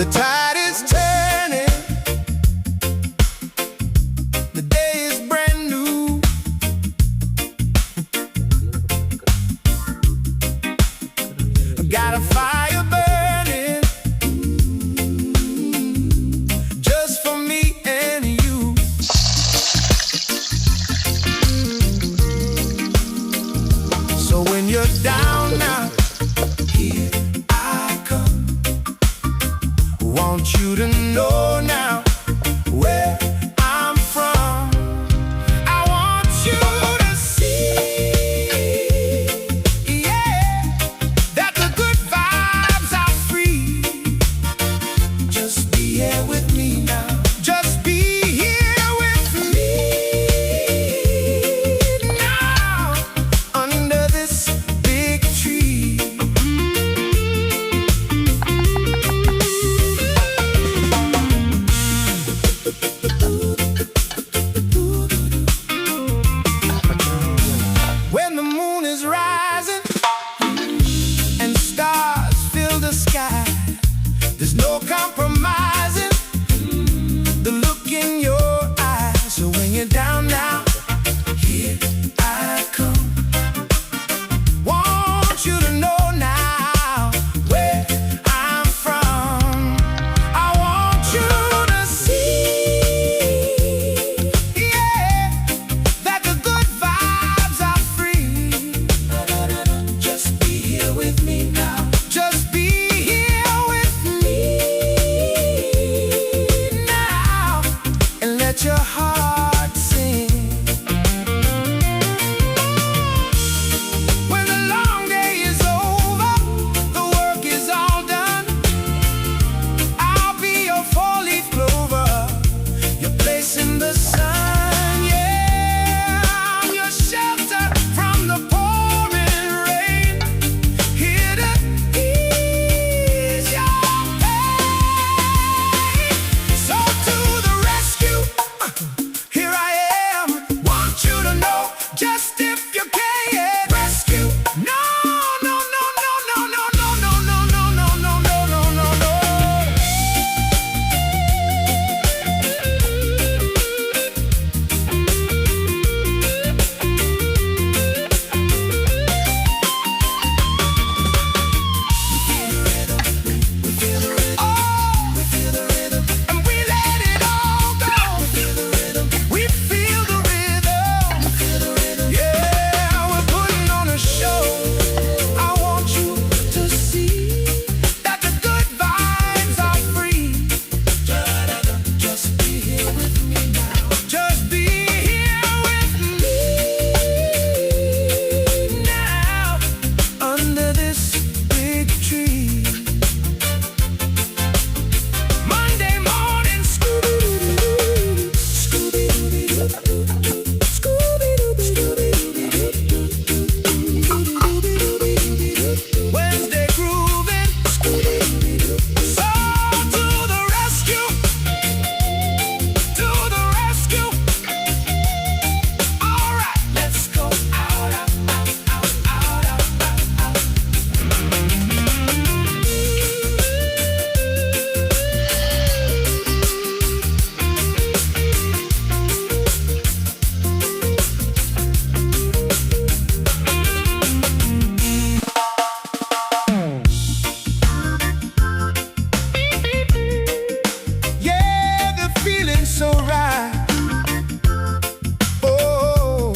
The tide is turning, the day is brand new. Got a fire burning just for me and you. So when you're down now, here I come. Want you to know now where I'm from. I want you to see, yeah, that the good vibes are free. Just be here with me now. Just be here with me now, under this big tree. When the moon is rising and stars fill the sky, there's no compromising the look in your eyes. So when you're down now, here I come. Want you to know now where I'm from. I want you to see, yeah, that the good vibes are free. Just be here with me now. Just be here with me now, and let your heart sing. When the long day is over, the work is all done, I'll be your four-leaf clover, your place in the sun. Yeah, I'm your shelter from the pouring rain, here to ease your pain. So to the rescue, here I am. Want you to know, just if you can, rescue. No, no, no, no, no, no, no, no, no, no, no, no, no, no, no, no. Oh, we feel the rhythm, and we let it all go. We feel the rhythm, yeah, we're putting on a show. I want you to see that the good vibes are free. Just be here with me now. Just be here with me now, under this big tree. Monday morning, Scooby-Doo, Scooby-Doo, Scooby-Doo, Wednesday grooving, Scooby-Doo. So to the rescue, to the rescue. All right, let's go out, out, out, out, out, out, out, out. Yeah, the feeling's so right. Oh,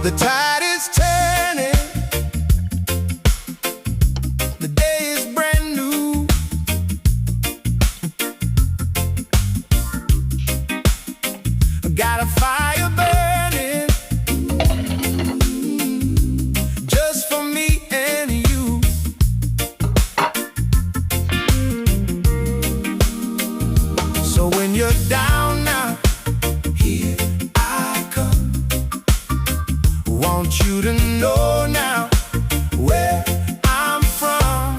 the tide is turning, the day is brand new. Got a fire burning just for me and you. So when you're down now, here I come. Want you to know now where I'm from.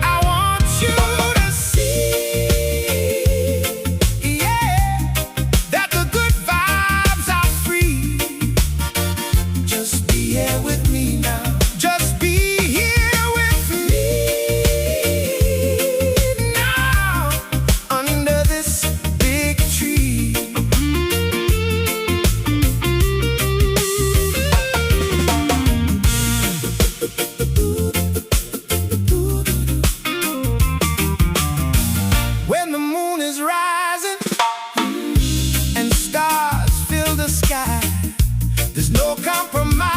I want you to see, There's no compromise.